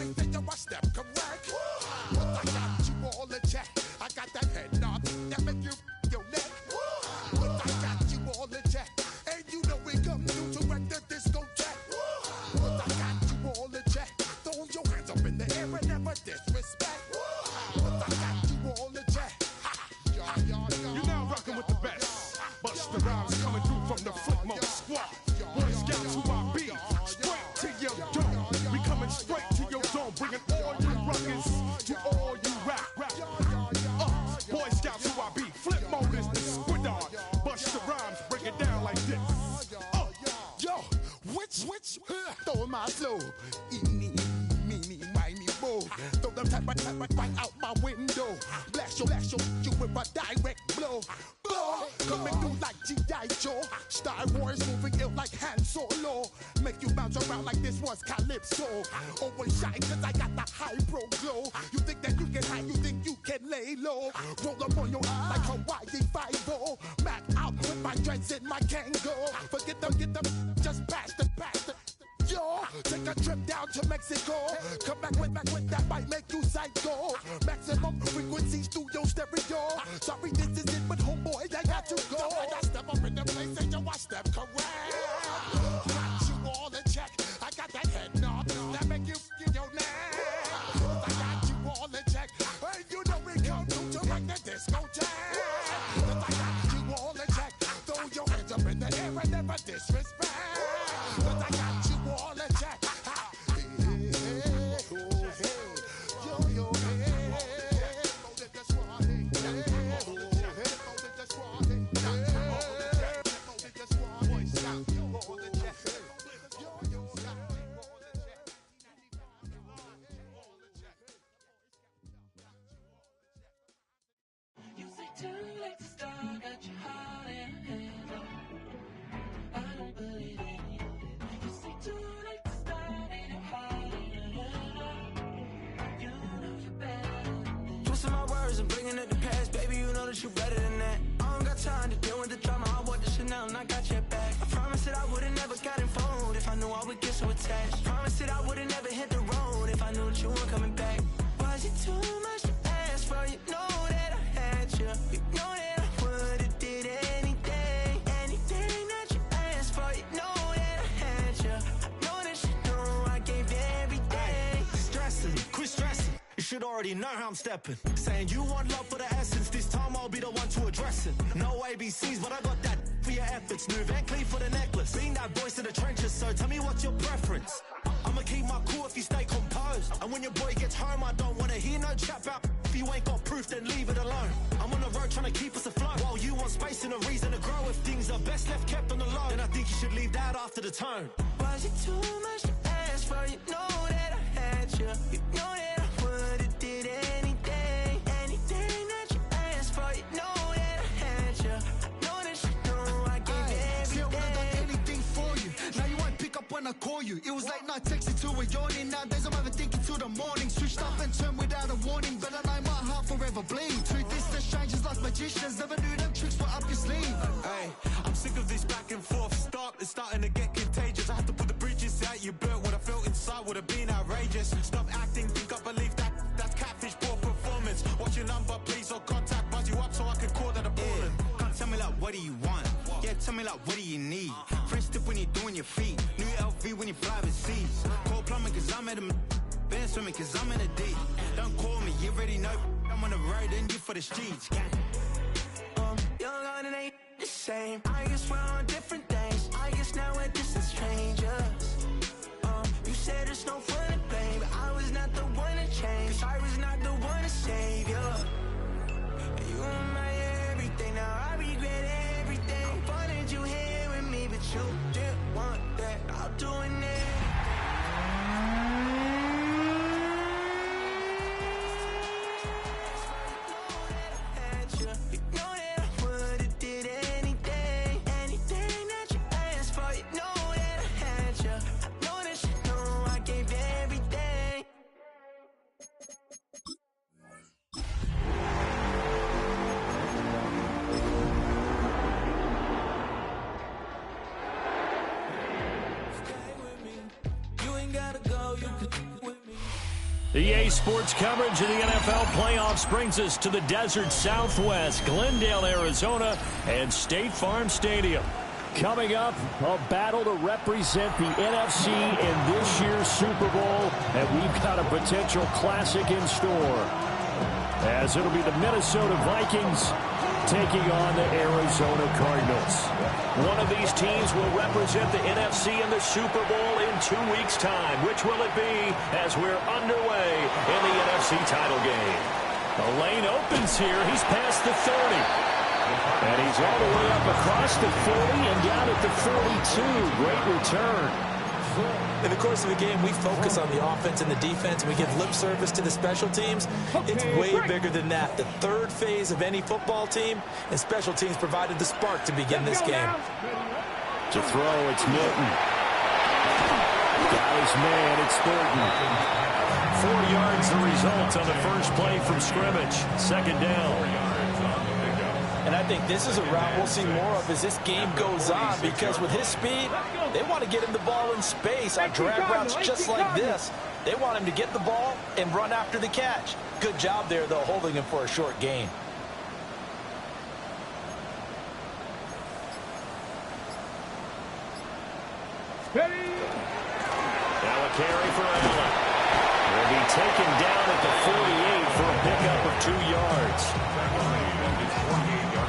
right, then you a step correct. But I got you all in check. I got that head nod that make you your neck. But I got you all in check. And you know we come through to wreck the discotheque. But I got you all in check. Throw your hands up in the air and never disrespect. But I got you all in check. You're now rocking with the best. Bust the rhymes coming through from the footmost squad. Boy Scouts who I be. Straight to your dome. We coming straight to your dome. Bringing all you ruckus to all you rap. Boy Scouts who I be. Flip mode is the squid on. Bust the rhymes, break it down like this. Yo, which, throw my flow. Eeny, meeny, miny, mo. Throw them type right out my window. Blast you with a direct blow. Coming through like G.I. Joe. Star Wars moving ill like Han Solo. Make you bounce around like this was Calypso. Always shine cause I got the high pro glow. You think that you can hide, you think you can lay low. Roll up on your eye like Hawaii 5-0. Mac out with my dreads in my Kango. Forget them, get them, just pass the. Yo, take a trip down to Mexico. Come back with that might make you psycho. Maximum frequencies through your stereo. Sorry, this is it, but homeboy, I got to go. I step up in the place and yo, I step correct. Got you all in check. I got that head nod that make you get your neck. I got you all in check. And you know we come through to like the discotheque. I got you all in check. Throw your hands up in the air and never disrespect. Cause I got you all in check. You say too late to start, got your heart in hand. I don't believe it. You say too late to start, ain't it hard? You know you're better than that. Twisting my words and bringing it to pass, baby, you know that you better than that. I don't got time to deal with the drama, I want the Chanel and I got your back. I promise that I would've never got involved if I knew I would get so attached. Promise that I would've never hit the road if I knew that you weren't coming back. Was it too much to ask for? You know that I had you. You know that I would've did anything that you asked for. You know that I had you. I know that you know I gave you everything. Stressing, quit stressing. You should already know how I'm stepping. Saying you want love for the essence. This time I'll be the one to address it. No ABCs, but I got that for your efforts. New Van Cleef for the necklace. Being that voice in the trenches, so tell me what's your preference. I'ma keep my cool if you stay composed. And when your boy gets home, I don't wanna hear no chat about. If you ain't got proof, then leave it alone. I'm on the road trying to keep us afloat. While you want space and a reason to grow. If things are best left kept on the low, then I think you should leave that after the tone. Was it too much to ask for? You know that I had you. You know that I would've did anything that you asked for. You know that I had you. I know that you know I gave you everything. See, I would've done anything for you. Now you won't pick up when I call you. It was late night texting to a yawning. Nowadays I'm overthinking till the morning. Switched up and turned without a warning, but I know my heart forever bleeds. Truth is the strangers like magicians. Never knew them tricks were up your sleeve. Hey, I'm sick of this back and forth. It's starting to get contagious. I have to put the bridges out you built. What I felt inside would have been outrageous. Stop acting, think I believe that's catfish, poor performance. What's your number, please, or contact, buzz you up so I can call that a ballin'. Can't tell me like, what do you want? Yeah, tell me like, what do you need? Fresh tip when you're doing your feet. New LV when you fly overseas. Call plumbing cause I'm at a been swimming cause I'm in a deep. Don't call me, you already know. I'm on the road and you for the streets. Young on it ain't the same. I guess we're on different things. I guess now we're distant strangers. You said it's no fun to blame, but I was not the one to change. Cause I was not the one to save you. You were my everything, now I regret everything. I wanted you here with me, but you didn't want that. I'm doing it. I know that you know I gave it EA Sports coverage of the NFL playoffs brings us to the desert Southwest, Glendale, Arizona, and State Farm Stadium. Coming up, a battle to represent the NFC in this year's Super Bowl, and we've got a potential classic in store, as it'll be the Minnesota Vikings taking on the Arizona Cardinals. One of these teams will represent the NFC in the Super Bowl in 2 weeks' time. Which will it be as we're underway in the NFC title game? The lane opens here. He's past the 30. And he's all the way up across the 40 and down at the 42. Great return. In the course of the game, we focus on the offense and the defense, and we give lip service to the special teams. It's way bigger than that. The third phase of any football team, and special teams provided the spark to begin this game. To throw, it's Milton. Got his man, it's Thornton. 4 yards the result on the first play from scrimmage. Second down. And I think this is a route we'll see more of as this game goes on, because with his speed, they want to get him the ball in space on drag routes just like this. They want him to get the ball and run after the catch. Good job there, though, holding him for a short gain. Now a carry for Allen. Will be taken down at the 48 for a pickup of 2 yards.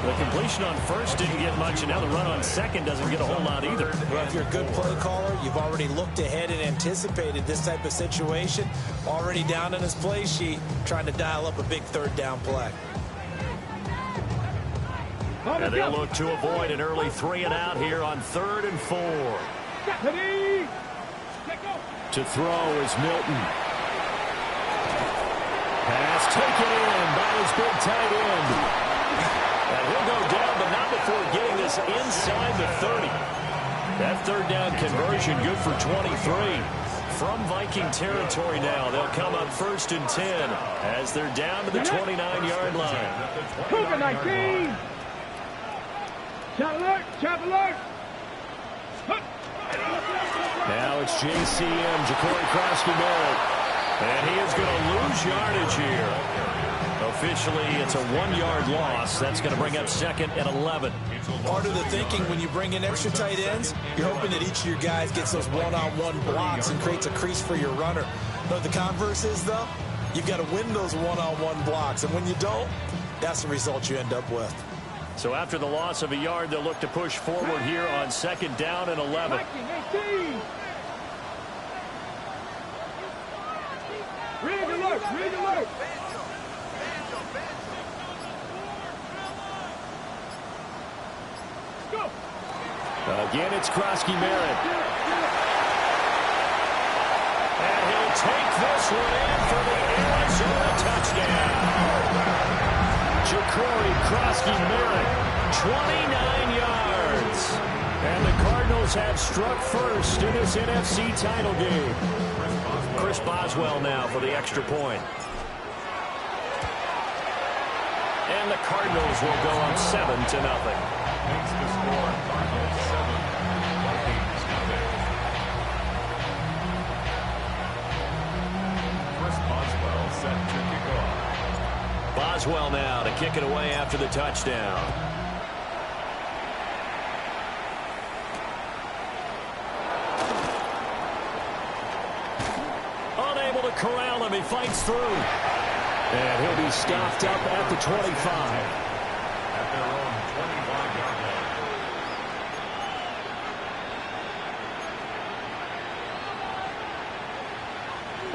The completion on first didn't get much, and now the run on second doesn't get a whole lot either. Well, if you're a good play caller, you've already looked ahead and anticipated this type of situation. Already down in his play sheet, trying to dial up a big third down play. And they'll look to avoid an early 3-and-out here on 3rd and 4. To throw is Milton. Pass taken in by his big tight end. And he'll go down, but not before getting this inside the 30. That third down conversion good for 23. From Viking territory now, they'll come up 1st and 10 as they're down to the 29-yard line. Cougar 19. Chop alert, chop alert. Now it's JCM, Ja'Cory Krosky-Merritt. And he is going to lose yardage here. Officially, it's a 1-yard loss. That's going to bring up 2nd and 11. Part of the thinking when you bring in extra tight ends, you're hoping that each of your guys gets those one-on-one blocks and creates a crease for your runner. Know what the converse is, though? You've got to win those one-on-one blocks, and when you don't, that's the result you end up with. So after the loss of a yard, they'll look to push forward here on 2nd down and 11. Rig alert, rig alert. Again, it's Krosky-Merritt. And he'll take this one in for the Arizona touchdown. Ja'Cory Krosky-Merritt, 29 yards. And the Cardinals have struck first in this NFC title game. Chris Boswell now for the extra point. And the Cardinals will go up 7-0. Makes the score Cardinals 7, Vikings nothing. Chris Boswell set to kick off. Boswell now to kick it away after the touchdown. Unable to corral him, he fights through. And he'll be stopped up at the 25. At their own 25-yard line.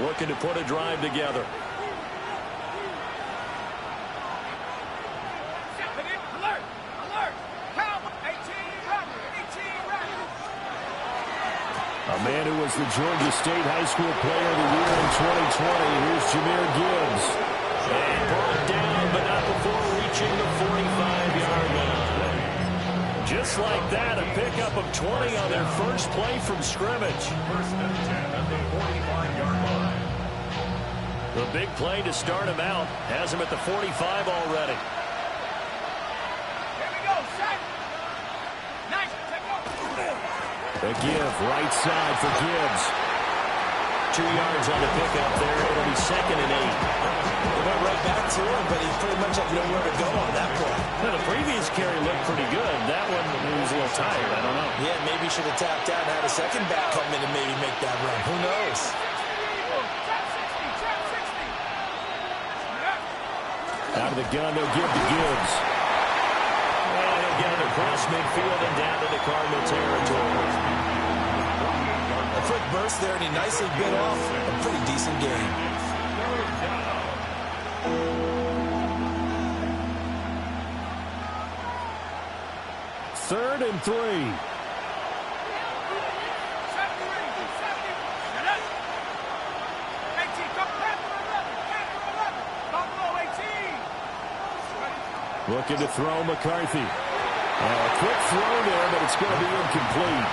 Looking to put a drive together. Alert! Alert! Cowboy! 18 runner! 18 runner! A man who was the Georgia State High School Player of the Year in 2020. Here's Jahmyr Gibbs. And brought down, but not before reaching the 45-yard line. Just like that, a pickup of 20 on their first play from scrimmage. 1st and 10 at the 45-yard line. The big play to start him out has him at the 45 already. Here we go, set! Nice, take off! A give, right side for Gibbs. 2 yards on the pickup there. It'll be 2nd to him, but he pretty much had nowhere to go on that play. Well, the previous carry looked pretty good. That one, he was a little tired. I don't know. Yeah, maybe he should have tapped out and had a second back come in and maybe make that run. Who knows? Out of the gun, they'll give to Gibbs. And he'll get it across midfield and down to the Cardinal territory. A quick burst there, and he nicely bit off a pretty decent game. Third and 3. Looking to throw McCarthy. A quick throw there, but it's going to be incomplete.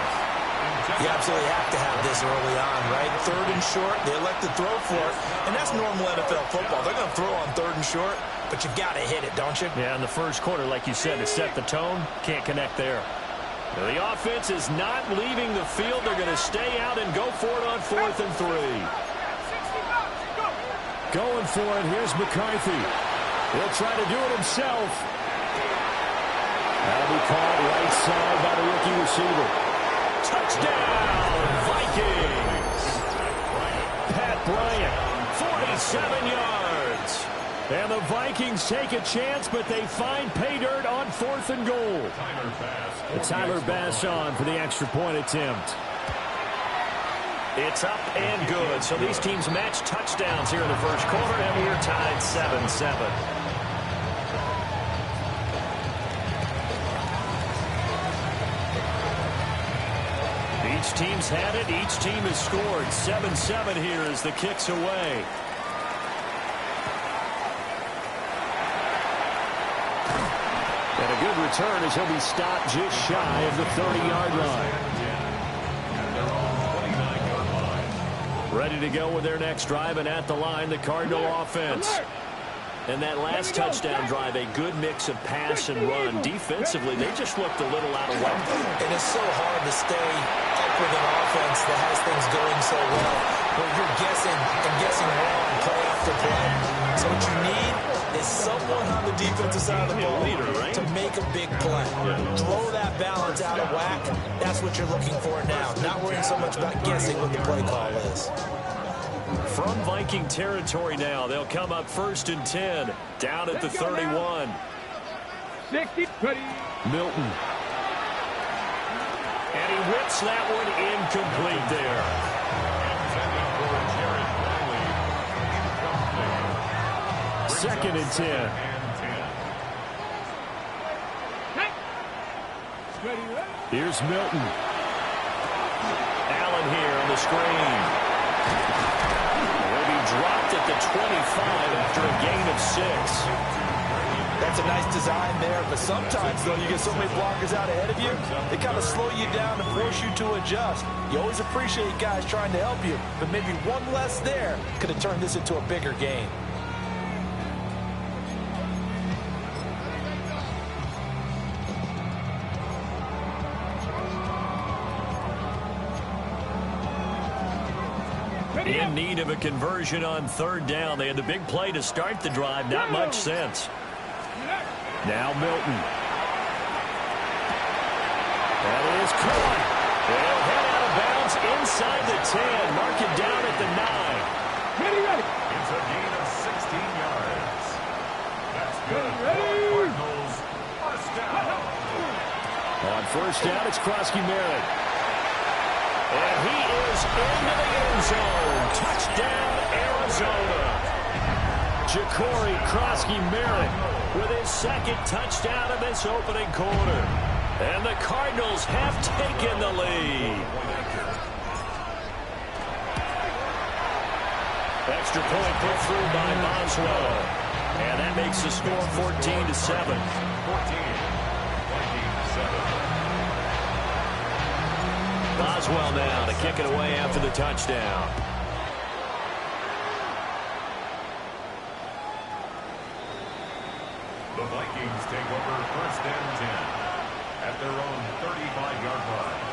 You absolutely have to have this early on, right? Third and short, they elect to throw for it, and that's normal NFL football. They're going to throw on third and short, but you've got to hit it, don't you? Yeah, in the first quarter, like you said, to set the tone, can't connect there. The offense is not leaving the field. They're going to stay out and go for it on 4th and 3. Going for it, here's McCarthy. He'll try to do it himself. That'll be caught right side by the rookie receiver. Touchdown, Vikings! Pat Bryant, 47 yards. And the Vikings take a chance, but they find pay dirt on 4th and goal. Tyler Bass on for the extra point attempt. It's up and good. So these teams match touchdowns here in the first quarter, and we're tied 7-7. Each team's had it. Each team has scored. 7-7 here as the kick's away. And a good return as he'll be stopped just shy of the 30-yard line. Ready to go with their next drive, and at the line, the Cardinal offense. And that last touchdown drive, a good mix of pass and run. Defensively, they just looked a little out of whack. It is so hard to stay up with an offense that has things going so well, where you're guessing and guessing wrong play after play. So what you need is someone on the defensive side of the ball to make a big play. Throw that balance out of whack. That's what you're looking for now. Not worrying so much about guessing what the play call is. From Viking territory now, they'll come up 1st and 10, down at the 31. 60, ready. Milton. And he whips that one incomplete there. 2nd and 10. Here's Milton. Allen here on the screen. Dropped at the 25 after a gain of 6. That's a nice design there, but sometimes, though, you get so many blockers out ahead of you, they kind of slow you down and force you to adjust. You always appreciate guys trying to help you, but maybe one less there could have turned this into a bigger game. In need of a conversion on 3rd down. They had the big play to start the drive. Not much sense. Now Milton. That is caught. They'll head out of bounds inside the 10. Mark it down at the 9. Ready, ready. It's a gain of 16 yards. That's good. Cardinals, first down. On 1st down, it's Krosky-Merritt. And he is into the end zone. Touchdown, Arizona. Ja'Cory Krosky-Merritt with his 2nd touchdown in this opening quarter. And the Cardinals have taken the lead. Extra point put through by Boswell. And that makes the score 14-7. 14. Boswell now to kick it away after the touchdown. The Vikings take over 1st and 10 at their own 35-yard line.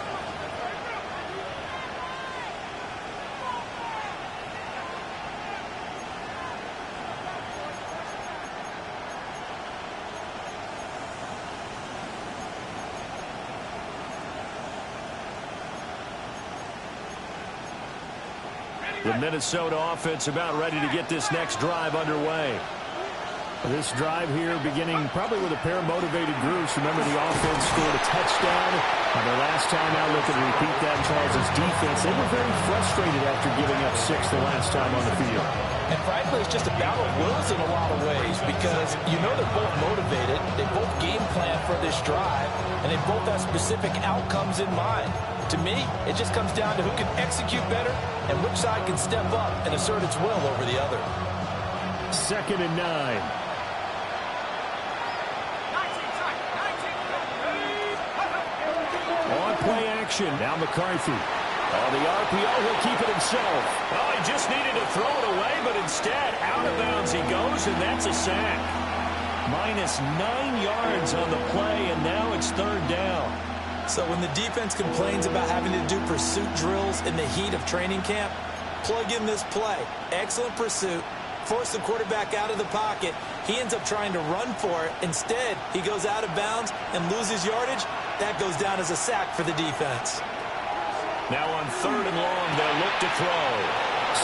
The Minnesota offense about ready to get this next drive underway. This drive here beginning probably with a pair of motivated groups. Remember, the offense scored a touchdown. And the last time out, looking to repeat that, Charles' defense, they were very frustrated after giving up 6 the last time on the field. And frankly, it's just a battle of wills in a lot of ways because you know they're both motivated. They both game plan for this drive, and they both have specific outcomes in mind. To me, it just comes down to who can execute better and which side can step up and assert its will over the other. 2nd and 9. On play action. Now McCarthy. On the RPO, he'll keep it himself. Oh, he just needed to throw it away, but instead, out of bounds he goes, and that's a sack. Minus 9 yards on the play, and now it's 3rd down. So when the defense complains about having to do pursuit drills in the heat of training camp, plug in this play. Excellent pursuit. Force the quarterback out of the pocket. He ends up trying to run for it. Instead, he goes out of bounds and loses yardage. That goes down as a sack for the defense. Now on 3rd and long, they'll look to throw.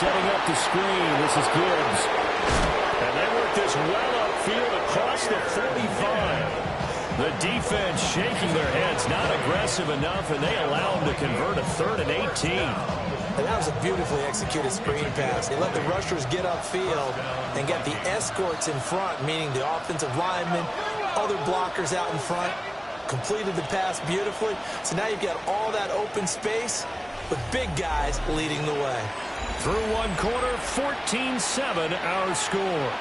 Setting up the screen, this is Gibbs. And they work this well upfield across the 45. The defense shaking their heads, not aggressive enough, and they allow them to convert a 3rd and 18. And that was a beautifully executed screen pass. They let the rushers get upfield and get the escorts in front, meaning the offensive linemen, other blockers out in front. Completed the pass beautifully. So now you've got all that open space with big guys leading the way. Through one quarter, 14-7 our score.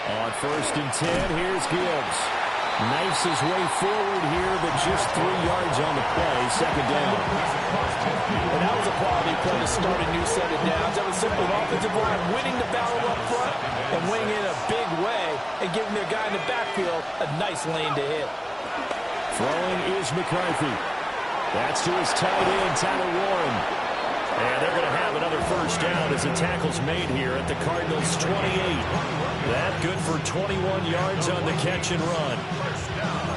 On 1st and 10, here's Gibbs. Knifes his way forward here, but just 3 yards on the play. 2nd down. And that was a quality play to start a new set of downs. That was simply an offensive line winning the battle up front and winning in a big way and giving their guy in the backfield a nice lane to hit. Throwing is McCarthy. That's to his tight end, Tyler Warren. And they're going to have another 1st down as the tackle's made here at the Cardinals' 28. That good for 21 yards on the catch and run.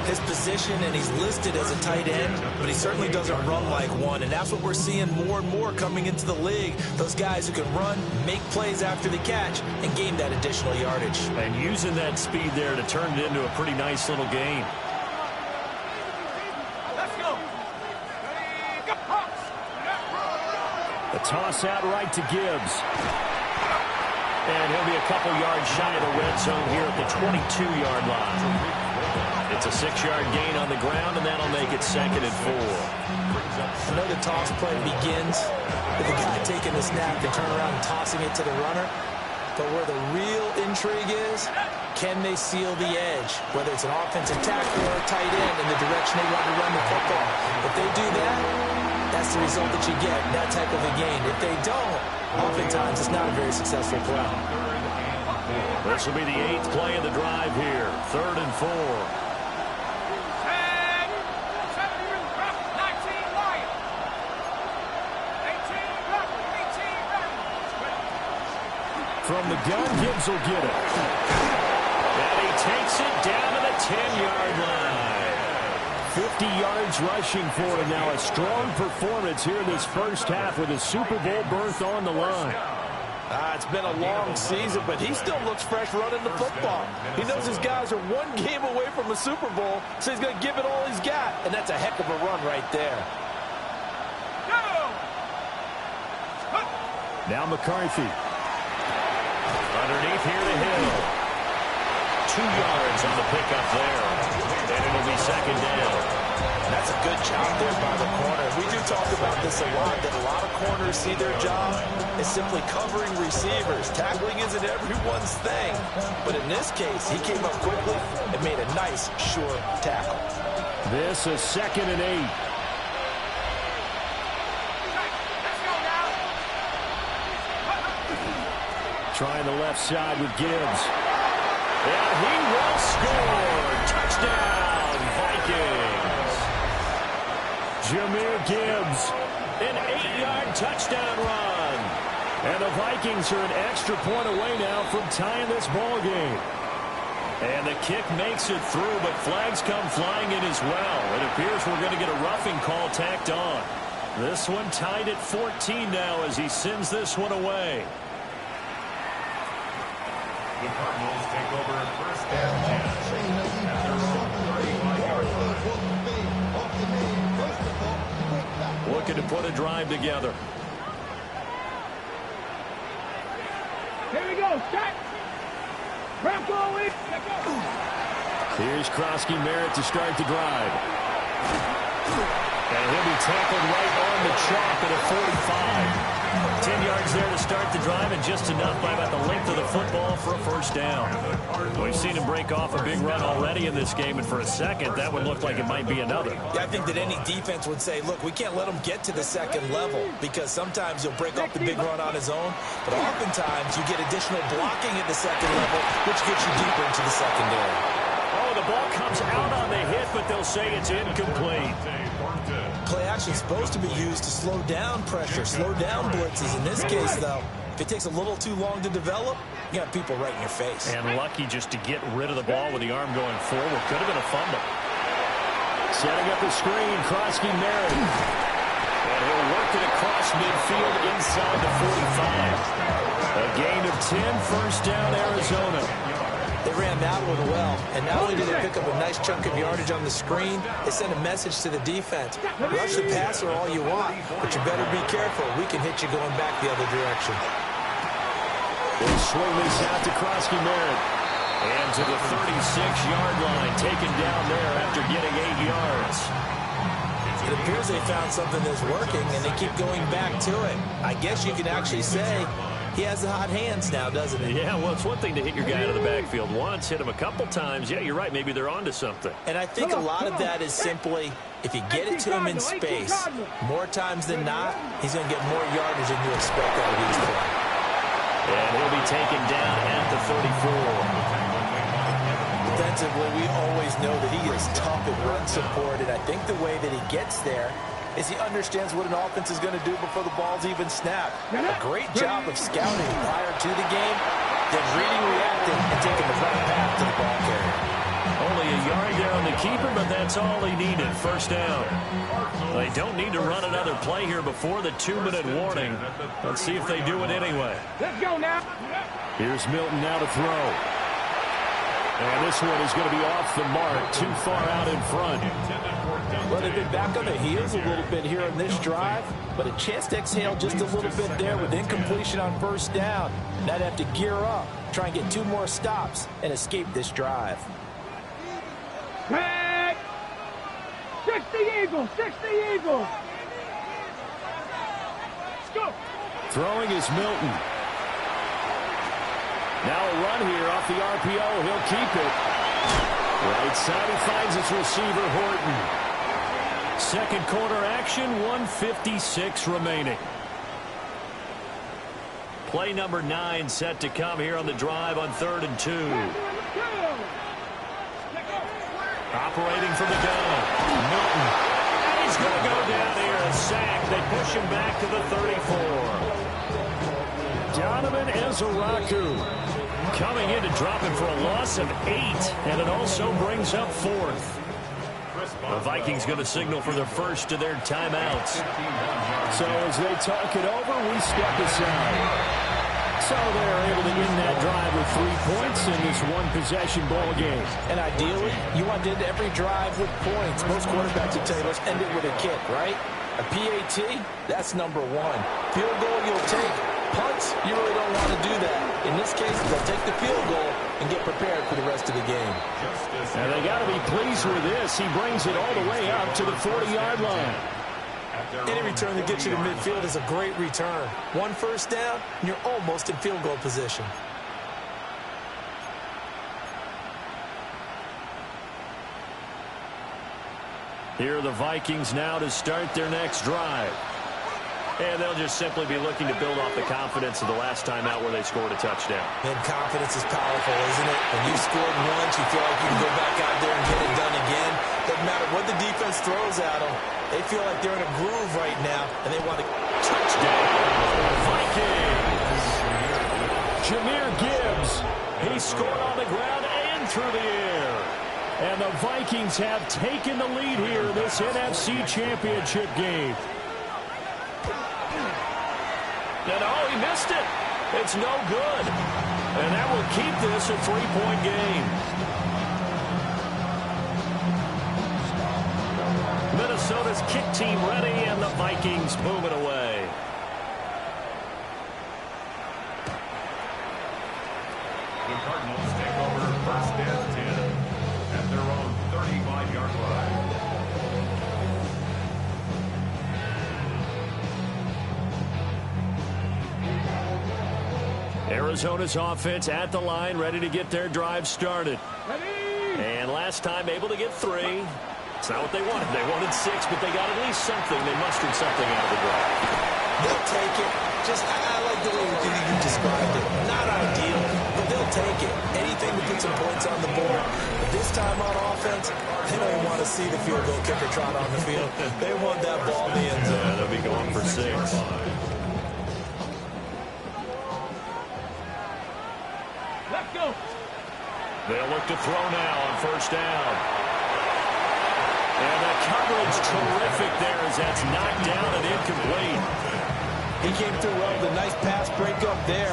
His position, and he's listed as a tight end, but he certainly doesn't run like one, and that's what we're seeing more and more coming into the league. Those guys who can run, make plays after the catch, and gain that additional yardage. And using that speed there to turn it into a pretty nice little gain. The toss out right to Gibbs. And he'll be a couple yards shy of the red zone here at the 22-yard line. It's a 6-yard gain on the ground, and that'll make it 2nd and 4. I know the toss play begins with the guy taking the snap and turn around and tossing it to the runner. But where the real intrigue is, can they seal the edge? Whether it's an offensive tackle or a tight end in the direction they want to run the football. If they do that, that's the result that you get, that type of a gain. If they don't, oftentimes it's not a very successful play. This will be the 8th play of the drive here. 3rd and 4. From the gun, Gibbs will get it. And he takes it down to the 10-yard line. 50 yards rushing for him now. A strong performance here this first half with a Super Bowl berth on the line. It's been a long season, but he still looks fresh running the football. He knows his guys are one game away from a Super Bowl, so he's going to give it all he's got. And that's a heck of a run right there. Now McCarthy. Underneath here to Hill. 2 yards on the pickup there. And it'll be 2nd down. That's a good job there by the corner. We do talk about this a lot, that a lot of corners see their job as simply covering receivers. Tackling isn't everyone's thing. But in this case, he came up quickly and made a nice, sure tackle. This is 2nd and 8. Trying the left side with Gibbs. And he will score. Touchdown, Vikings. Jahmyr Gibbs, an 8-yard touchdown run. And the Vikings are an extra point away now from tying this ball game. And the kick makes it through, but flags come flying in as well. It appears we're going to get a roughing call tacked on. This one tied at 14 now as he sends this one away. The Cardinals take over first down 10 at their own 35-yard line. Looking to put a drive together. Here we go. Start. Here's Krosky Merritt to start the drive. And he'll be tackled right on the chalk at a 45. 10 yards there to start the drive, and just enough by about the length of the football for a first down. We've seen him break off a big run already in this game, and for a second, that would look like it might be another. Yeah, I think that any defense would say, look, we can't let him get to the second level, because sometimes he'll break off the big run on his own, but oftentimes you get additional blocking at the second level, which gets you deeper into the secondary. Oh, the ball comes out on the hit, but they'll say it's incomplete. Play action is supposed to be used to slow down pressure, slow down blitzes. In this case, though, if it takes a little too long to develop, you got people right in your face. And lucky just to get rid of the ball with the arm going forward. Could have been a fumble. Setting up the screen, Krosky Merritt. And he'll work it across midfield inside the 45. A gain of 10, first down, Arizona. They ran that one well, and not only did they pick up a nice chunk of yardage on the screen, they sent a message to the defense. Rush the passer all you want, but you better be careful. We can hit you going back the other direction. They'll swing this out to Krosky Merritt. And to the 36-yard line, taken down there after getting 8 yards. It appears they found something that's working, and they keep going back to it. I guess you can actually say he has the hot hands now, doesn't he? Yeah, well, it's one thing to hit your guy out of the backfield once, hit him a couple times. Yeah, you're right. Maybe they're onto something. And I think a lot of that is simply, if you get it to him in space, more times than not, he's going to get more yardage than you expect out of each play. And he'll be taken down at the 34. Defensively, we always know that he is tough at run support, and I think the way that he gets there is he understands what an offense is going to do before the ball's even snapped. A great job of scouting prior to the game, then reading, reacting, and taking the right path to the ball carrier. Only a yard there on the keeper, but that's all he needed. First down. They don't need to run another play here before the 2-minute warning. Let's see if they do it anyway. Let's go now. Here's Milton now to throw. And this one is going to be off the mark, too far out in front. Well, they've been back on the heels a little bit here on this drive, but a chance to exhale just a little bit there with incompletion on first down. Now they have to gear up, try and get 2 more stops, and escape this drive. Back. 60 Eagles, 60 Eagles. Let's go. Throwing is Milton. Now a run here off the RPO. He'll keep it. Right side, he finds his receiver, Horton. Second quarter action, 1:56 remaining. Play number 9 set to come here on the drive on 3rd and 2. Operating from the gun, Milton. And he's going to go down here, a sack. They push him back to the 34. Donovan Ezeraku coming in to drop him for a loss of 8, and it also brings up 4th. The Vikings going to signal for their first of their timeouts. So as they talk it over, we step aside. So they're able to end that drive with 3 points in this one-possession ball game. And ideally, you want to end every drive with points. Most quarterbacks will tell you, let's end it with a kick, right? A PAT, that's number 1. Field goal you'll take. Punts, you really don't want to do that. In this case, they'll take the field goal and get prepared for the rest of the game. And they got to be pleased with this. He brings it all the way up to the 40-yard line. Any return that gets you to midfield is a great return. 1 first down, and you're almost in field goal position. Here are the Vikings now to start their next drive. And they'll just simply be looking to build off the confidence of the last time out where they scored a touchdown. And confidence is powerful, isn't it? When you scored once, you feel like you can go back out there and get it done again. Doesn't matter what the defense throws at them. They feel like they're in a groove right now, and they want to touchdown. Vikings. Jahmyr Gibbs. He scored on the ground and through the air. And the Vikings have taken the lead here in this NFC Championship game. And oh, he missed it. It's no good. And that will keep this a 3-point game. Minnesota's kick team ready, and the Vikings move it away. The Cardinals take over first and 10 at their own 35-yard line. Arizona's offense at the line, ready to get their drive started. Ready? And last time able to get 3. It's not what they wanted. They wanted 6, but they got at least something. They mustered something out of the drive. They'll take it. I like the way you described it. Not ideal, but they'll take it. Anything to put some points on the board. But this time on offense, they don't even want to see the field goal kicker trot on the field. They want that ball in the end zone. Yeah, they'll be going for 6. Let's go. They'll look to throw now on first down. And the coverage terrific there as that's knocked down and incomplete. He came through well with a nice pass breakup there.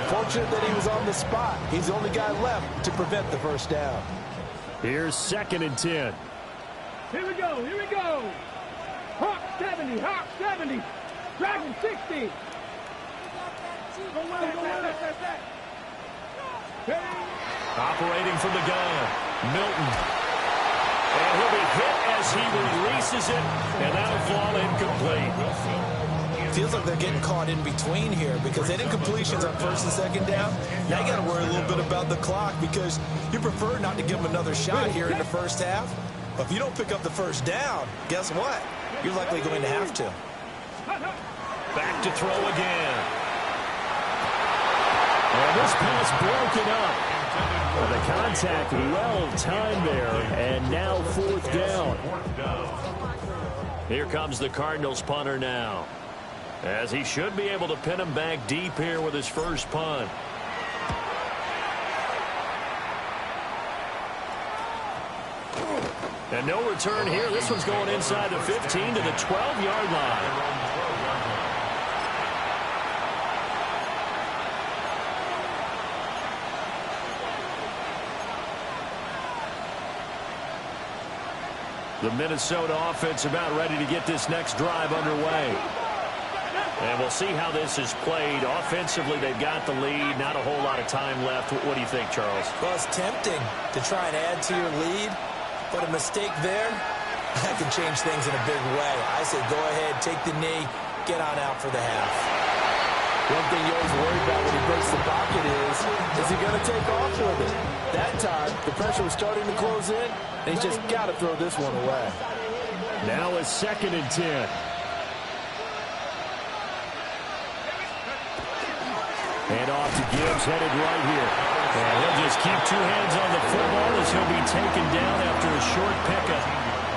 Fortunate that he was on the spot. He's the only guy left to prevent the first down. Here's 2nd and 10. Here we go. Here we go. Hawk 70. Hawk 70. Dragon 60. Go well. Operating from the gun, Milton. And he'll be hit as he releases it, and that'll fall incomplete. Feels like they're getting caught in between here because they did completions on first and second down. Now you got to worry a little bit about the clock because you prefer not to give them another shot here in the first half. But if you don't pick up the first down, guess what? You're likely going to have to. Back to throw again. And this pass broken up. The contact well timed there, and now 4th down. Here comes the Cardinals punter now, as he should be able to pin him back deep here with his first punt. And no return here. This one's going inside the 15 to the 12-yard line. The Minnesota offense about ready to get this next drive underway. And we'll see how this is played. Offensively, they've got the lead. Not a whole lot of time left. What do you think, Charles? Well, it's tempting to try and add to your lead, but a mistake there, that can change things in a big way. I say go ahead, take the knee, get on out for the half. One thing you always worry about when he breaks the pocket is he going to take off with it? That time, the pressure was starting to close in, and he's just got to throw this one away. Now it's 2nd and 10. And off to Gibbs, headed right here. And he'll just keep 2 hands on the football as he'll be taken down after a short pickup.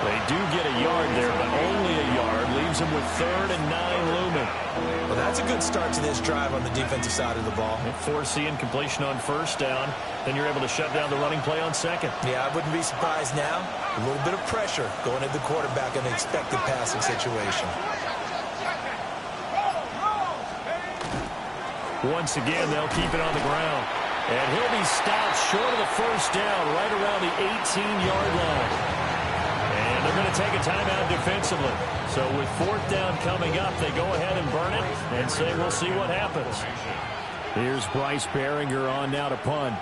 They do get a yard there, but only a yard. Leaves them with 3rd and 9 looming. Well, that's a good start to this drive on the defensive side of the ball. Forcing completion on first down. Then you're able to shut down the running play on 2nd. Yeah, I wouldn't be surprised now. A little bit of pressure going at the quarterback in an expected passing situation. Once again, they'll keep it on the ground. And he'll be stopped short of the first down right around the 18-yard line. And they're going to take a timeout defensively. So with 4th down coming up, they go ahead and burn it and say we'll see what happens. Here's Bryce Behringer on now to punt.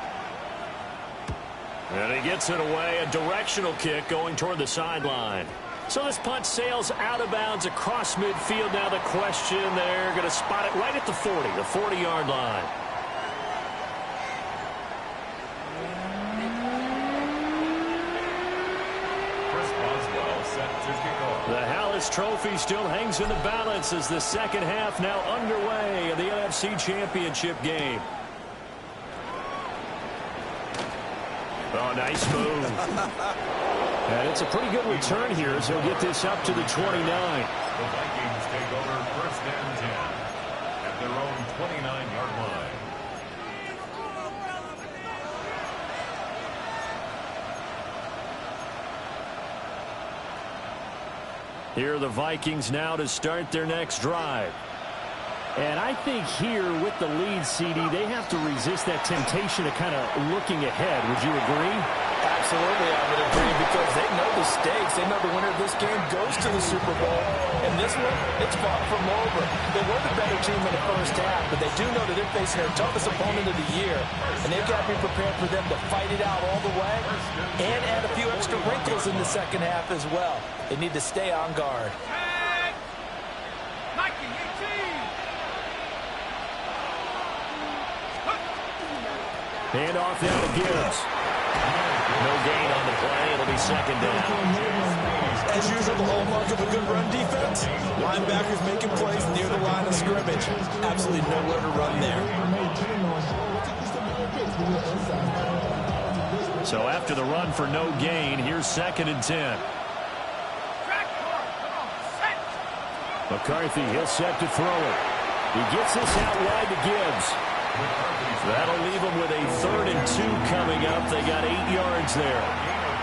And he gets it away, a directional kick going toward the sideline. So this punt sails out of bounds across midfield. Now the question, they're going to spot it right at the 40, the 40-yard line. The Hallis Trophy still hangs in the balance as the second half now underway in the NFC Championship game. Oh, nice move. And it's a pretty good return here as he'll get this up to the 29. The Vikings take over 1st and 10 at their own 29-yard line. Here are the Vikings now to start their next drive. And I think here with the lead, CD, they have to resist that temptation of kind of looking ahead. Would you agree? Absolutely, I would agree, because they know the stakes. They know the winner of this game goes to the Super Bowl. And this one, it's far from over. They were the better team in the first half, but they do know that they're facing their toughest opponent of the year. And they've got to be prepared for them to fight it out all the way and add a few extra wrinkles in the second half as well. They need to stay on guard. Hand off now to Gibbs. No gain on the play. It'll be second down. As usual, the hallmark of a good run defense. Linebackers making plays near the line of scrimmage. Absolutely nowhere to run there. So after the run for no gain, here's 2nd and 10. McCarthy, he'll set to throw it. He gets this out wide to Gibbs. That'll leave them with a 3rd and 2 coming up. They got 8 yards there.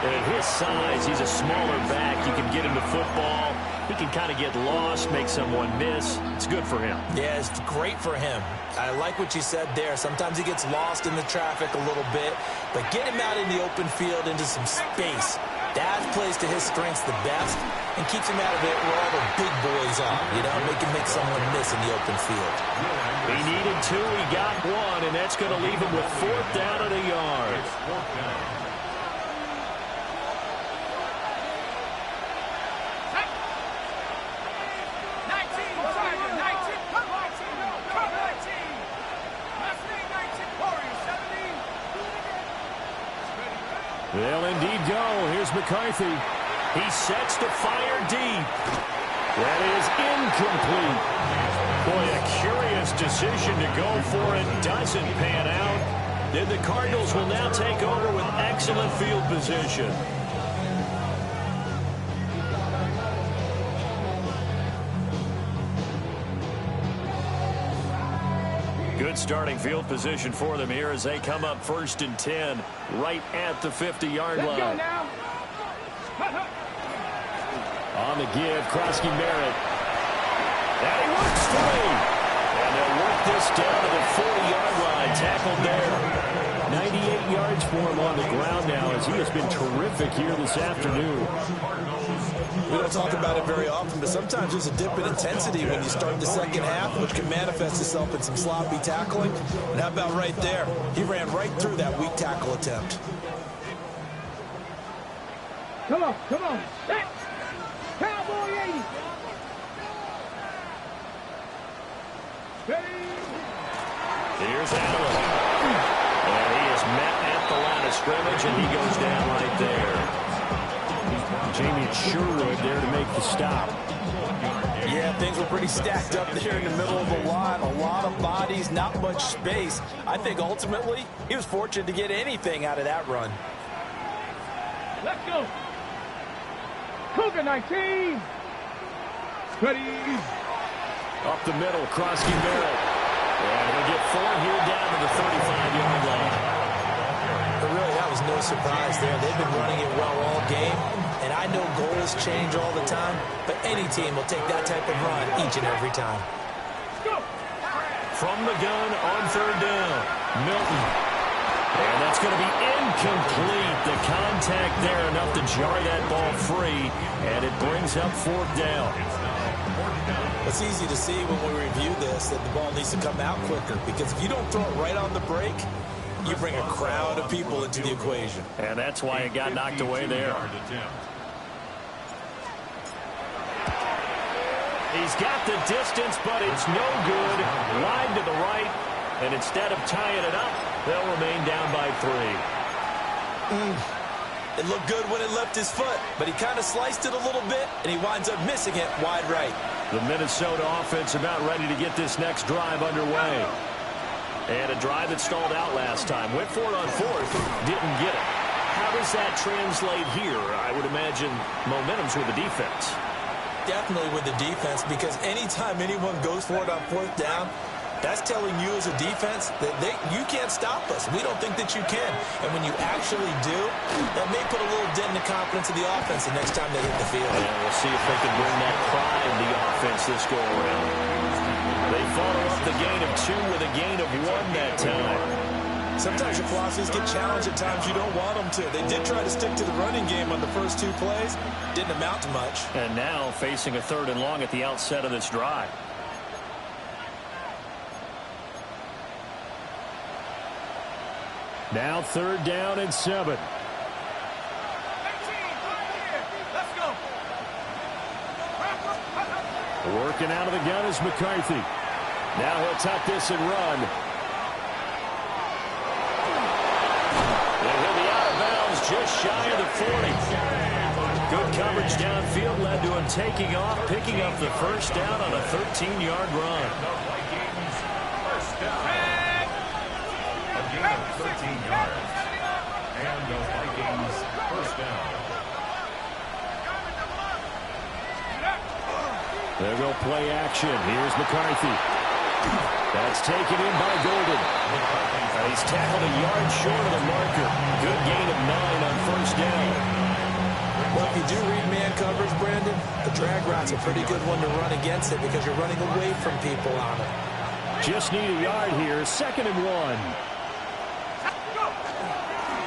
And at his size, he's a smaller back. You can get him to football. He can kind of get lost, make someone miss. It's good for him. Yeah, it's great for him. I like what you said there. Sometimes he gets lost in the traffic a little bit. But get him out in the open field into some space. That plays to his strengths the best and keeps him out of it where all the big boys are. You know, make someone miss in the open field. He needed 2, he got 1, and that's going to leave him with 4th down and a yard. They'll indeed go. Here's McCarthy. He sets to fire deep. That is incomplete. Boy, a curious decision to go for it. Doesn't pan out. Then the Cardinals will now take over with excellent field position. Good starting field position for them here as they come up 1st and 10 right at the 50-yard line. Go now. On the give, Krosky Merritt. And he works free. And they'll work this down to the 40-yard line. Tackled there. 98 yards for him on the ground now as he has been terrific here this afternoon. We don't talk about it very often, but sometimes there's a dip in intensity when you start the second half, which can manifest itself in some sloppy tackling. And how about right there? He ran right through that weak tackle attempt. Come on. Set. Cowboy 80. Ready. Here's Allen. And he is met at the line of scrimmage, and he goes down right there. Jamie Sherwood there to make the stop. Yeah, things were pretty stacked up there in the middle of the line. A lot of bodies, not much space. I think ultimately he was fortunate to get anything out of that run. Let's go. Cougar 19. Ready. Up the middle, Krosky Merritt. And he'll get 4 here down to the 35-yard line. But really, that was no surprise there. They've been running it well all game. And I know goals change all the time, but any team will take that type of run each and every time. From the gun on 3rd down, Milton. And that's going to be incomplete. The contact there enough to jar that ball free, and it brings up 4th down. It's easy to see when we review this that the ball needs to come out quicker, because if you don't throw it right on the break, you bring a crowd of people into the equation. And that's why it got knocked away there. He's got the distance, but it's no good. Wide to the right, and instead of tying it up, they'll remain down by 3. It looked good when it left his foot, but he kind of sliced it a little bit, and he winds up missing it wide right. The Minnesota offense about ready to get this next drive underway. And a drive that stalled out last time. Went for it on 4th, didn't get it. How does that translate here? I would imagine momentum's with the defense. Definitely with the defense, because anytime anyone goes for it on fourth down, that's telling you as a defense that you can't stop us. We don't think that you can. And when you actually do, that may put a little dent in the confidence of the offense the next time they hit the field. And we'll see if they can bring that pride in the offense this go around. They follow up the gain of 2 with a gain of 1 that time. Sometimes your philosophies get challenged at times you don't want them to. They did try to stick to the running game on the first 2 plays. Didn't amount to much. And now facing a 3rd and long at the outset of this drive. Now 3rd down and 7. Working out of the gun is McCarthy. Now he'll tuck this and run. And he'll be out of bounds just shy of the 40. Good coverage downfield led to him taking off, picking up the 1st down on a 13-yard run. First down. A gain of 13 yards. And the Vikings first down. They'll go play action. Here's McCarthy. That's taken in by Golden. And he's tackled a yard short of the marker. Good gain of 9 on 1st down. Well, if you do read man coverage, Brandon, the drag route's a pretty good one to run against it because you're running away from people on it. Just need a yard here. 2nd and 1.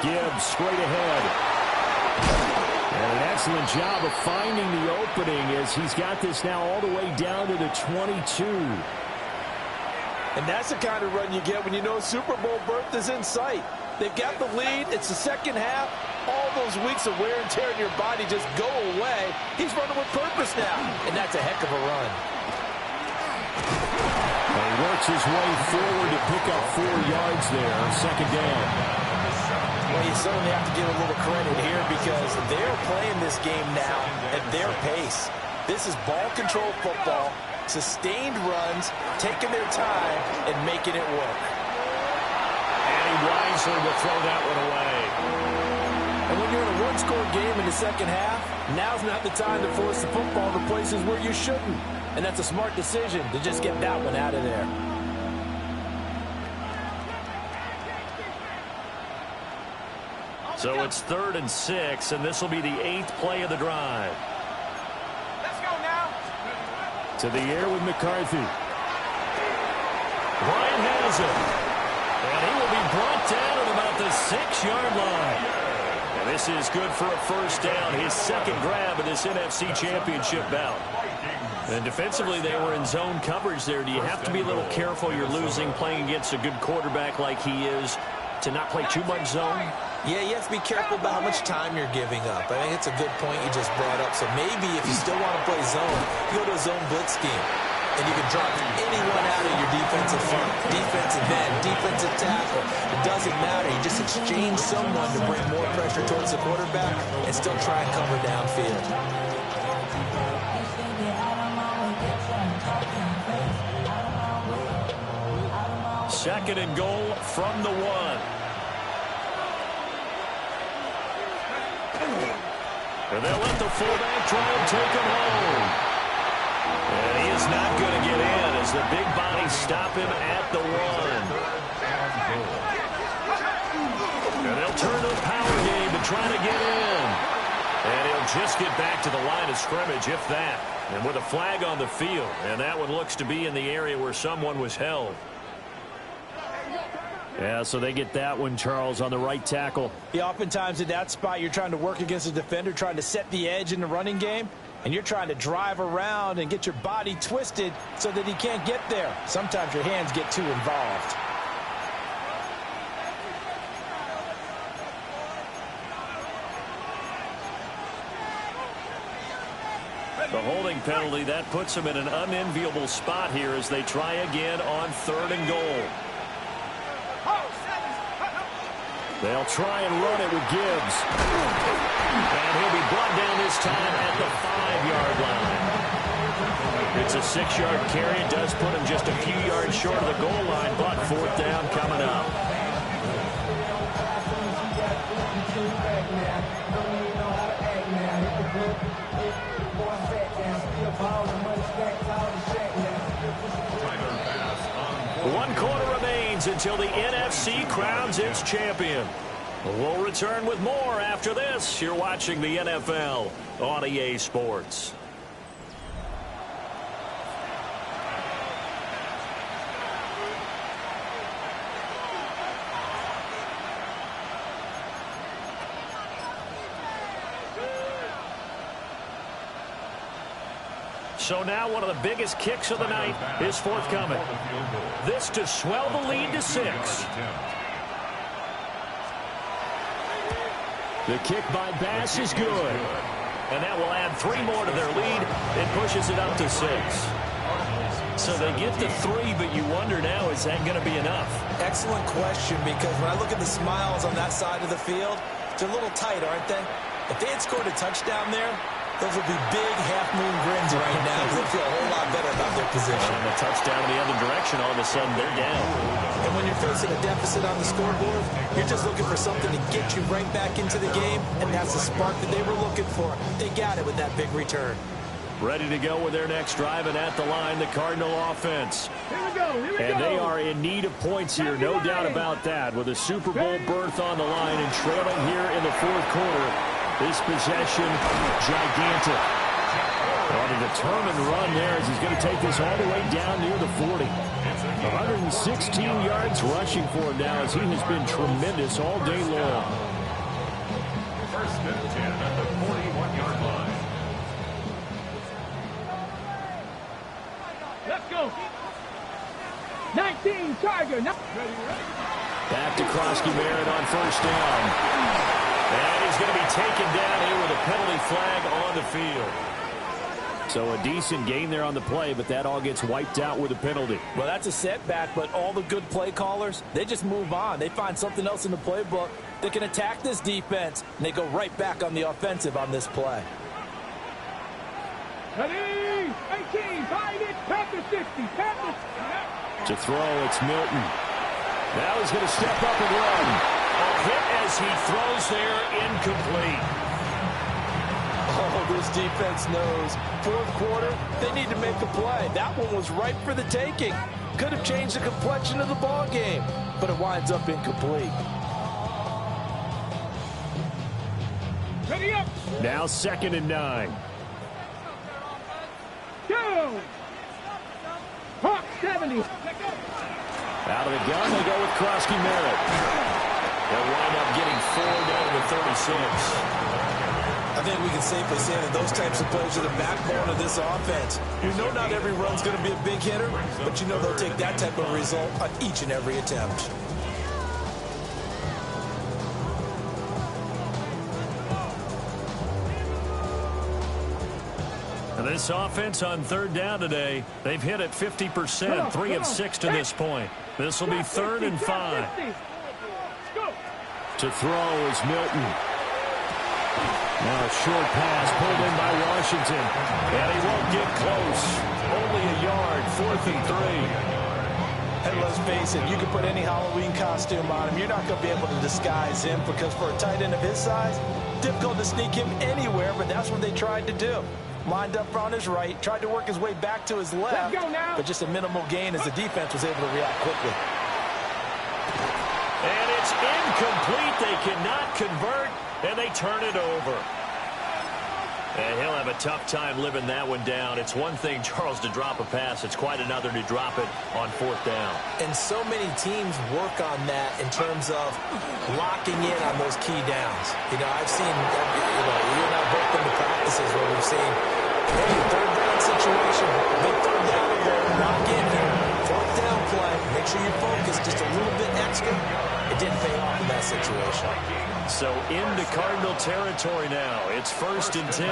Gibbs straight ahead. And an excellent job of finding the opening as he's got this now all the way down to the 22. And that's the kind of run you get when you know Super Bowl berth is in sight. They've got the lead. It's the second half. All those weeks of wear and tear in your body just go away. He's running with purpose now, and that's a heck of a run. He works his way forward to pick up 4 yards there on 2nd down. Well, you certainly have to give a little credit here because they're playing this game now at their pace. This is ball control football, sustained runs, taking their time, and making it work. And he wisely will throw that one away. And when you're in a one-score game in the second half, now's not the time to force the football to places where you shouldn't. And that's a smart decision to just get that one out of there. So it's 3rd and 6, and this will be the 8th play of the drive. Let's go now. To the air with McCarthy. Bryant has it. And he will be brought down at about the 6-yard line. And this is good for a 1st down. His 2nd grab of this NFC Championship bout. And defensively, they were in zone coverage there. Do you have to be a little careful? You're losing, playing against a good quarterback like he is, to not play too much zone? Yeah, you have to be careful about how much time you're giving up. I think it's a good point you just brought up. So maybe if you still want to play zone, you go to a zone blitz scheme. And you can drop anyone out of your defensive front, defensive end, defensive tackle. It doesn't matter. You just exchange someone to bring more pressure towards the quarterback and still try and cover downfield. 2nd and goal from the 1. And they'll let the fullback try and take him home. And he is not going to get in as the big body stop him at the 1. And they'll turn to the power game to try to get in. And he'll just get back to the line of scrimmage, if that. And with a flag on the field. And that one looks to be in the area where someone was held. Yeah, so they get that one, Charles, on the right tackle. Yeah, oftentimes in that spot, you're trying to work against a defender, trying to set the edge in the running game, and you're trying to drive around and get your body twisted so that he can't get there. Sometimes your hands get too involved. The holding penalty, that puts them in an unenviable spot here as they try again on 3rd and goal. They'll try and run it with Gibbs. And he'll be brought down this time at the 5-yard line. It's a 6-yard carry. It does put him just a few yards short of the goal line, but 4th down coming up. One quarter remains until the NFC crowns its champion. We'll return with more after this. You're watching the NFL on EA Sports. So now one of the biggest kicks of the night is forthcoming. This to swell the lead to 6. The kick by Bass is good. And that will add 3 more to their lead. It pushes it up to 6. So they get to 3, but you wonder now, is that going to be enough? Excellent question, because when I look at the smiles on that side of the field, they're a little tight, aren't they? If they had scored a touchdown there, those would be big half-moon grins right now. They feel a whole lot better about their position. And a touchdown in the other direction, all of a sudden they're down. And when you're facing a deficit on the scoreboard, you're just looking for something to get you right back into the game, and that's the spark that they were looking for. They got it with that big return. Ready to go with their next drive, and at the line, the Cardinal offense. And they are in need of points here, no doubt about that. With a Super Bowl berth on the line and trailing here in the fourth quarter, this possession gigantic. On a determined run there as he's going to take this all the way down near the 40. 116 yards rushing for him now as he has been tremendous all day long. First and 10 at the 41-yard line. Let's go. 19 Tiger. Back to Krosky-Barrett on first down. And he's going to be taken down here with a penalty flag on the field. So a decent gain there on the play, but that all gets wiped out with a penalty. Well, that's a setback, but all the good play callers, they just move on. They find something else in the playbook that can attack this defense, and they go right back on the offensive on this play. Ready? 18, find it, Panther 60, Panther. To throw, it's Milton. Now he's going to step up and run. A hit as he throws there, incomplete. Oh, this defense knows. Fourth quarter, they need to make a play. That one was ripe for the taking. Could have changed the complexion of the ball game, but it winds up incomplete. Ready up. Now 2nd and 9. Go. Hawk 70. Out of the gun, they go with Krosky-Barrett. They'll wind up getting 4 down to 36. I think we can safely say that those types of plays are the backbone of this offense. You know not every run's going to be a big hitter, but you know they'll take that type of result on each and every attempt. And this offense on 3rd down today, they've hit it 50%, 3 of 6 to this point. This will be 3rd and 5. To throw is Milton. Now a short pass pulled in by Washington. And he won't get close. Only a yard, 4th and 3. And let's face it, you can put any Halloween costume on him. You're not going to be able to disguise him because for a tight end of his size, difficult to sneak him anywhere, but that's what they tried to do. Lined up on his right, tried to work his way back to his left, but just a minimal gain as the defense was able to react quickly. And it's incomplete. They cannot convert, and they turn it over. And he'll have a tough time living that one down. It's one thing, Charles, to drop a pass. It's quite another to drop it on 4th down. And so many teams work on that in terms of locking in on those key downs. You know, I've seen, you and I both been to practices where we've seen, hey, 3rd down situation, big 3rd down here, lock in here, 4th down play, make sure you focus just a little bit extra. It didn't pay off in that situation. So into Cardinal territory now. It's 1st and 10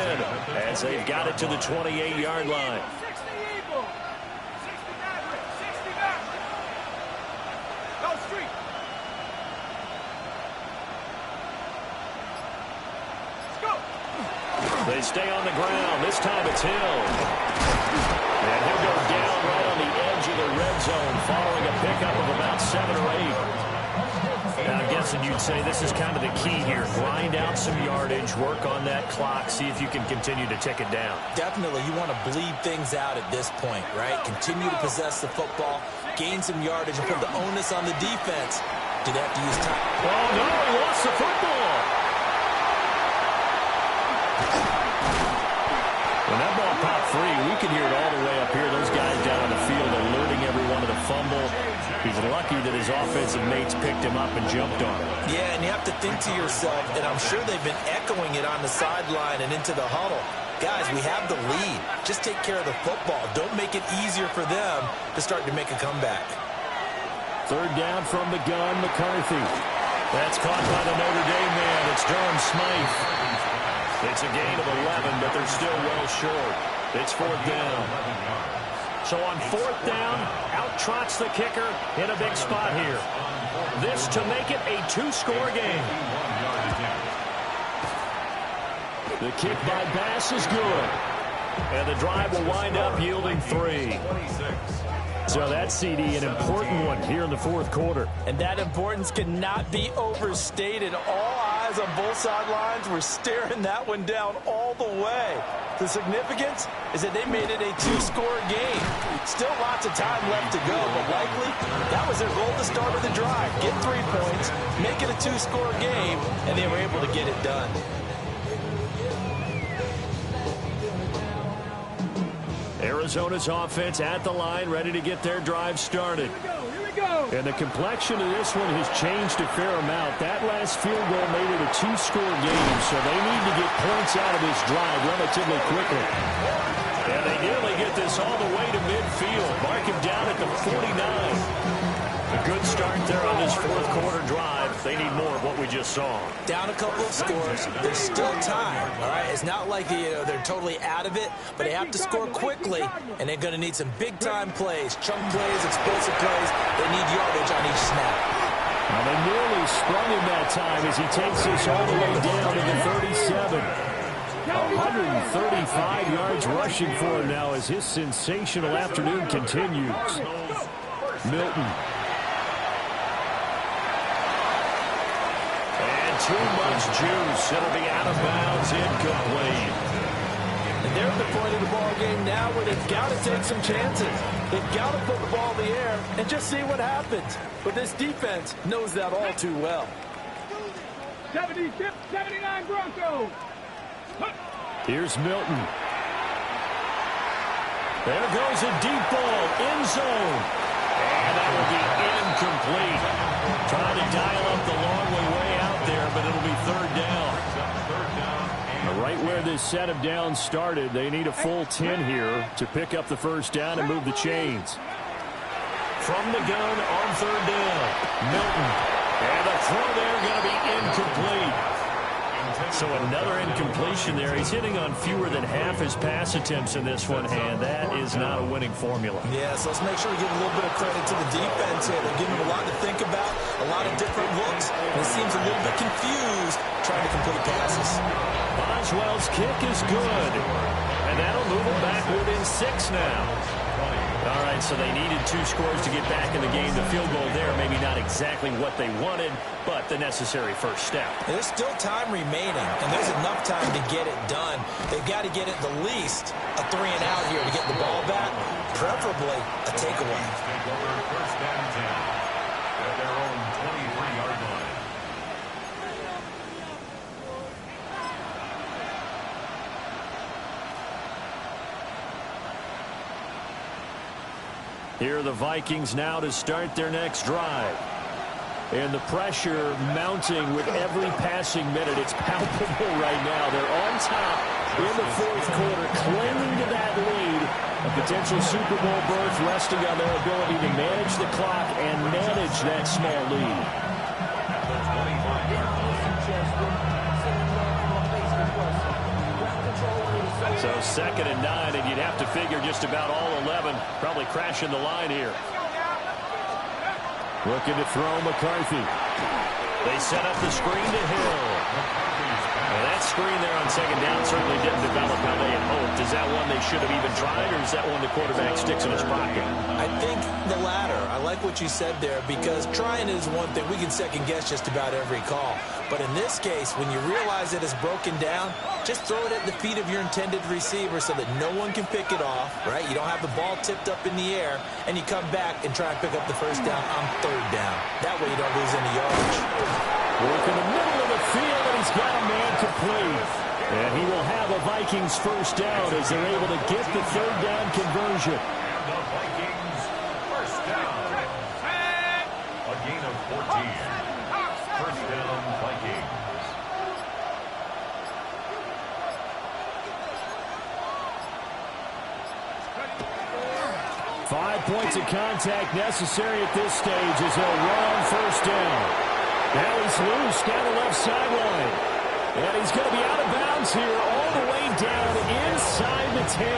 as they've got it to the 28-yard line. 60 Eagle. 60 Maverick. 60 Maverick. Go street. Let's go. They stay on the ground. This time it's Hill. And he'll go down right on the edge of the red zone following a pickup of about 7 or 8. I'm guessing you'd say this is kind of the key here. Grind out some yardage, work on that clock, see if you can continue to tick it down. Definitely, you want to bleed things out at this point, right? Continue to possess the football, gain some yardage, and put the onus on the defense. Do they have to use time? Oh, no, he lost the football. When that ball popped free, we could hear it all the way up here. Those guys down on the field alerting everyone to the fumble. He's lucky that his offensive mates picked him up and jumped on him. Yeah, and you have to think to yourself, and I'm sure they've been echoing it on the sideline and into the huddle. Guys, we have the lead. Just take care of the football. Don't make it easier for them to start to make a comeback. Third down from the gun, McCarthy. That's caught by the Notre Dame man. It's Durham Smythe. It's a gain of 11, but they're still well short. It's fourth down. So on fourth down, out trots the kicker in a big spot here. This to make it a two-score game. The kick by Bass is good. And the drive will wind up yielding 3. So that CD, an important one here in the fourth quarter. And that importance cannot be overstated. All eyes on both sidelines were staring that one down all the way. The significance is that they made it a two-score game. Still lots of time left to go, but likely that was their goal to start of the drive. Get 3 points, make it a two-score game, and they were able to get it done. Arizona's offense at the line, ready to get their drive started. Here we go. And the complexion of this one has changed a fair amount. That last field goal made it a two-score game, so they need to get points out of this drive relatively quickly. And they nearly get this all the way to midfield. Mark him down at the 49. A good start there on this fourth quarter drive. They need more of what we just saw. Down a couple of scores. There's still time, all right? It's not like they're totally out of it, but they have to score quickly, and they're going to need some big-time plays, chunk plays, explosive plays. They need yardage on each snap. Well, they nearly sprung him that time as he takes this all the way down to the 37. 135 yards rushing for him now as his sensational afternoon continues. Milton. Too much juice. It'll be out of bounds, incomplete. And they're at the point of the ball game now where they've got to take some chances. They've got to put the ball in the air and just see what happens. But this defense knows that all too well. 79 Broncos. Here's Milton. There goes a deep ball, end zone. And that will be incomplete. Trying to dial up the long way out there, but it'll be third down. Right where this set of downs started, they need a full 10 here to pick up the first down and move the chains. From the gun on third down, Milton. And the throw there going to be incomplete. So another incompletion there. He's hitting on fewer than half his pass attempts in this one, and that is not a winning formula. Yeah, so let's make sure we give a little bit of credit to the defense here. They're giving him a lot to think about, a lot of different looks, and it seems a little bit confused trying to complete passes. Boswell's kick is good, and that'll move them back within 6 now. All right, so they needed 2 scores to get back in the game. The field goal there, maybe not exactly what they wanted, but the necessary first step. And there's still time remaining, and there's enough time to get it done. They've got to get at the least a 3 and out here to get the ball back, preferably a takeaway. First down 10 at their own 23-yard line. Here are the Vikings now to start their next drive. And the pressure mounting with every passing minute. It's palpable right now. They're on top in the fourth quarter, clinging to that lead. A potential Super Bowl berth resting on their ability to manage the clock and manage that small lead. So 2nd and 9, and you'd have to figure just about all 11 probably crashing the line here. Looking to throw McCarthy. They set up the screen to Hill. And that screen there on second down certainly didn't develop how they had hoped. Is that one they should have even tried, or is that one the quarterback sticks in his pocket? I think the latter. I like what you said there, because trying is one thing. We can second-guess just about every call. But in this case, when you realize it is broken down, just throw it at the feet of your intended receiver so that no one can pick it off, right? You don't have the ball tipped up in the air, and you come back and try and pick up the first down on third down. That way you don't lose any yardage. Work in the middle of the field, and he's got a man complete. And he will have a Vikings first down as they're able to get the third down conversion. And the Vikings first down. A gain of 14. First down, Vikings. Five points of contact necessary at this stage as they'll run on first down. Now he's loose down the left sideline. And he's going to be out of bounds here all the way down inside the 10.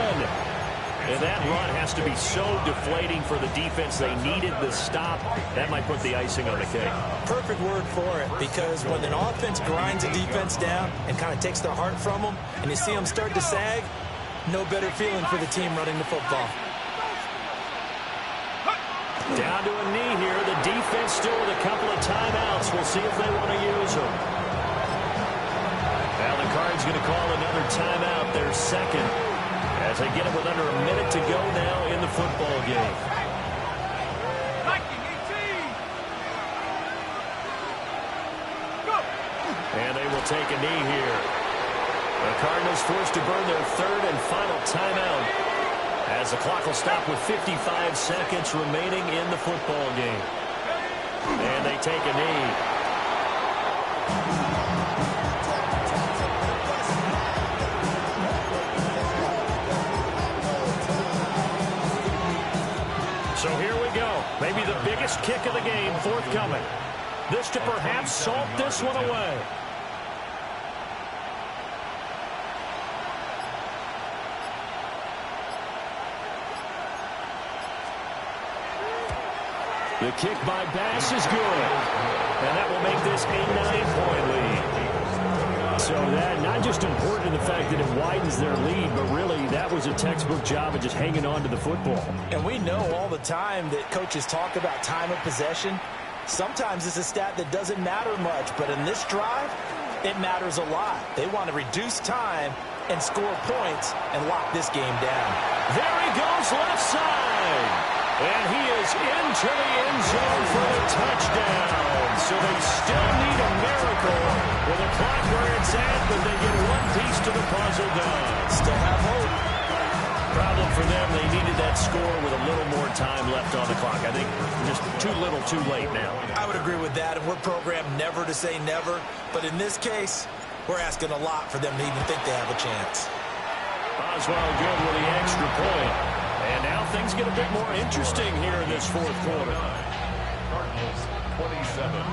And that run has to be so deflating for the defense. They needed the stop. That might put the icing on the cake. Perfect word for it, because when an offense grinds a defense down and kind of takes their heart from them, and you see them start to sag, no better feeling for the team running the football. Down to a knee here. The defense still with a couple of timeouts. We'll see if they want to use them. Now the Cards going to call another timeout, their second, as they get it with under a minute to go now in the football game. And they will take a knee here. The Cardinals forced to burn their third and final timeout, as the clock will stop with 55 seconds remaining in the football game. And they take a knee. So here we go. Maybe the biggest kick of the game forthcoming. This to perhaps salt this one away. The kick by Bass is good. And that will make this a 9-point lead. So that not just important in the fact that it widens their lead, but really that was a textbook job of just hanging on to the football. And we know all the time that coaches talk about time of possession. Sometimes it's a stat that doesn't matter much, but in this drive, it matters a lot. They want to reduce time and score points and lock this game down. There he goes left side. And he is into the end zone for the touchdown. So they still need a miracle with a clock where it's at, but they get one piece to the puzzle done. Still have hope. Problem for them, they needed that score with a little more time left on the clock. I think just too little, too late now. I would agree with that, and we're programmed never to say never. But in this case, we're asking a lot for them to even think they have a chance. Oswald good with the extra point. And now things get a bit more interesting here in this fourth quarter. Cardinals 27.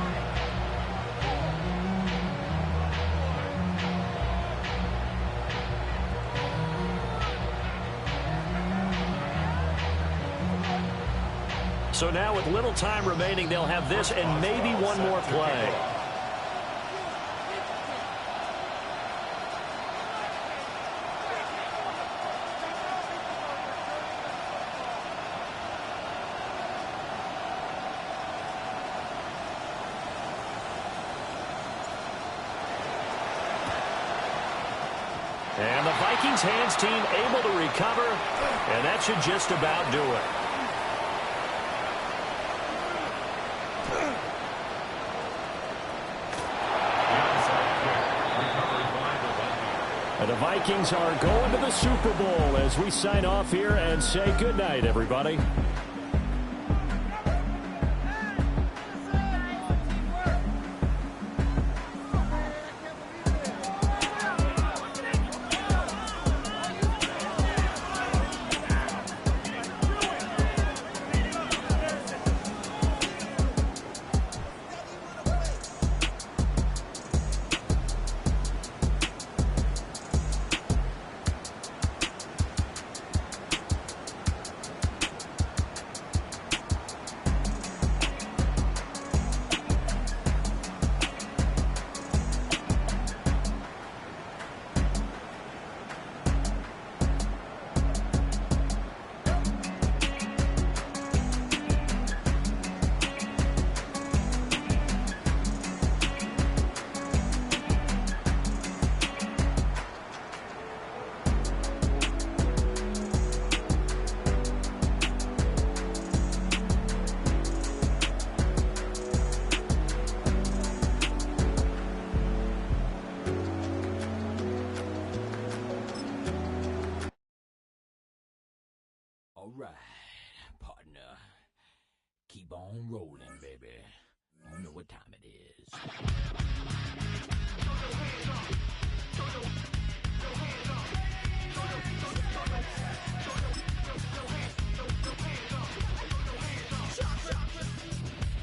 So now with little time remaining, they'll have this and maybe one more play. And the Vikings hands team able to recover, and that should just about do it. And the Vikings are going to the Super Bowl as we sign off here and say goodnight, everybody. right, partner. Keep on rolling, baby. You know what time it is.